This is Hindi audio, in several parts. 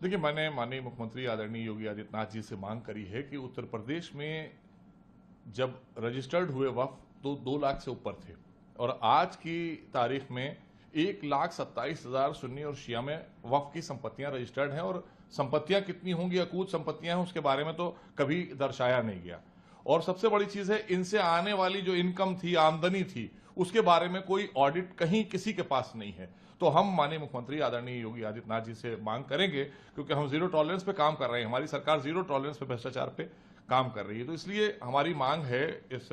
देखिए, मैंने माननीय मुख्यमंत्री आदरणीय योगी आदित्यनाथ जी से मांग करी है कि उत्तर प्रदेश में जब रजिस्टर्ड हुए वक्फ तो 2 लाख से ऊपर थे और आज की तारीख में 1,27,000 सुन्नी और शिया में वक्फ की संपत्तियां रजिस्टर्ड हैं और संपत्तियां कितनी होंगी, अकूत संपत्तियां हैं, उसके बारे में तो कभी दर्शाया नहीं गया। और सबसे बड़ी चीज है, इनसे आने वाली जो इनकम थी, आमदनी थी, उसके बारे में कोई ऑडिट कहीं किसी के पास नहीं है। तो हम माननीय मुख्यमंत्री आदरणीय योगी आदित्यनाथ जी से मांग करेंगे, क्योंकि हम जीरो टॉलरेंस पे काम कर रहे हैं, हमारी सरकार जीरो टॉलरेंस पे भ्रष्टाचार पे काम कर रही है। तो इसलिए हमारी मांग है इस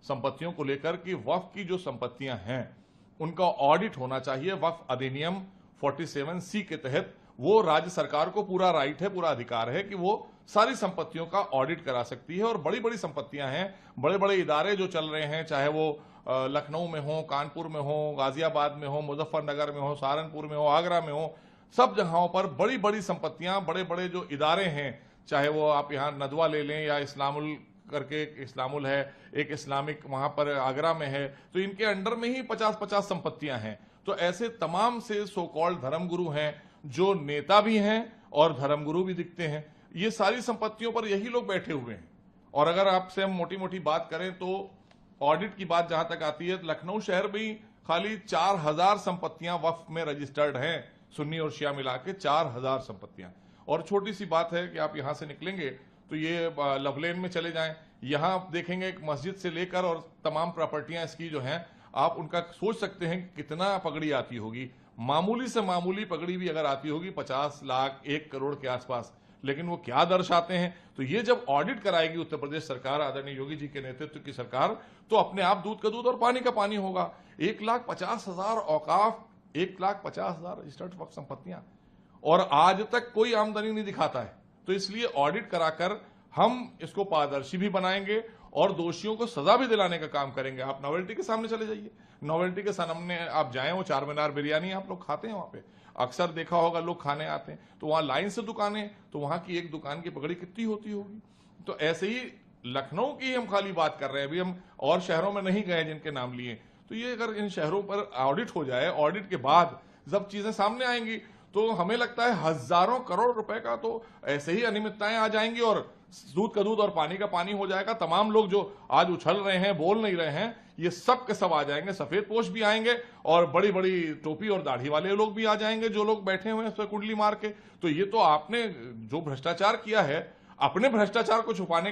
संपत्तियों को लेकर कि वक्फ की जो संपत्तियां हैं उनका ऑडिट होना चाहिए। वक्फ अधिनियम 47C के तहत वो राज्य सरकार को पूरा राइट है, पूरा अधिकार है कि वो सारी संपत्तियों का ऑडिट करा सकती है। और बड़ी बड़ी संपत्तियां हैं, बड़े बड़े इदारे जो चल रहे हैं, चाहे वो लखनऊ में हो, कानपुर में हो, गाजियाबाद में हो, मुजफ्फरनगर में हो, सहारनपुर में हो, आगरा में हो, सब जगहों पर बड़ी बड़ी संपत्तियां, बड़े बड़े जो इदारे हैं, चाहे वो आप यहाँ नदवा ले लें या इस्लामुल करके इस्लामुल है, एक इस्लामिक वहां पर आगरा में है, तो इनके अंडर में ही 50-50 संपत्तियां हैं। तो ऐसे तमाम से सो कॉल्ड धर्मगुरु हैं, जो नेता भी हैं और धर्मगुरु भी दिखते हैं, ये सारी संपत्तियों पर यही लोग बैठे हुए हैं। और अगर आपसे हम मोटी मोटी बात करें तो ऑडिट की बात जहां तक आती है, लखनऊ शहर में ही खाली 4,000 संपत्तियां वक्फ में रजिस्टर्ड हैं, सुन्नी और शिया मिला के 4,000 संपत्तियां। और छोटी सी बात है कि आप यहां से निकलेंगे तो ये लवलेन में चले जाएं, यहां आप देखेंगे एक मस्जिद से लेकर और तमाम प्रॉपर्टियां इसकी जो हैं, आप उनका सोच सकते हैं कि कितना पगड़ी आती होगी। मामूली से मामूली पगड़ी भी अगर आती होगी 50 लाख 1 करोड़ के आसपास, लेकिन वो क्या दर्शाते हैं। तो ये जब ऑडिट कराएगी उत्तर प्रदेश सरकार, आदरणीय योगी जी के नेतृत्व की सरकार, तो अपने आप दूध का दूध और पानी का पानी होगा। 1,50,000 औकाफ, 1,50,000 रजिस्टर्ड वक्फ संपत्तियां, और आज तक कोई आमदनी नहीं दिखाता है। तो इसलिए ऑडिट कराकर हम इसको पारदर्शी भी बनाएंगे और दोषियों को सजा भी दिलाने का काम करेंगे। आप नोवेल्टी के सामने चले जाइए, नोवेल्टी के सामने आप जाएं, वो चार मीनार बिरयानी आप लोग खाते हैं वहां पे, अक्सर देखा होगा लोग खाने आते हैं, तो वहां लाइन से दुकानें, तो वहां की एक दुकान की पगड़ी कितनी होती होगी। तो ऐसे ही लखनऊ की हम खाली बात कर रहे हैं, अभी हम और शहरों में नहीं गए जिनके नाम लिए। तो ये अगर इन शहरों पर ऑडिट हो जाए, ऑडिट के बाद जब चीजें सामने आएंगी तो हमें लगता है हजारों करोड़ रुपए का तो ऐसे ही अनियमितताएं आ जाएंगी और दूध का दूध और पानी का पानी हो जाएगा। तमाम लोग जो आज उछल रहे हैं, बोल नहीं रहे हैं, ये सब के सब आ जाएंगे। सफेद पोश भी आएंगे और बड़ी बड़ी टोपी और दाढ़ी वाले लोग भी आ जाएंगे, जो लोग बैठे हुए हैं उस पर कुंडली मार के। तो ये तो आपने जो भ्रष्टाचार किया है, अपने भ्रष्टाचार को छुपाने के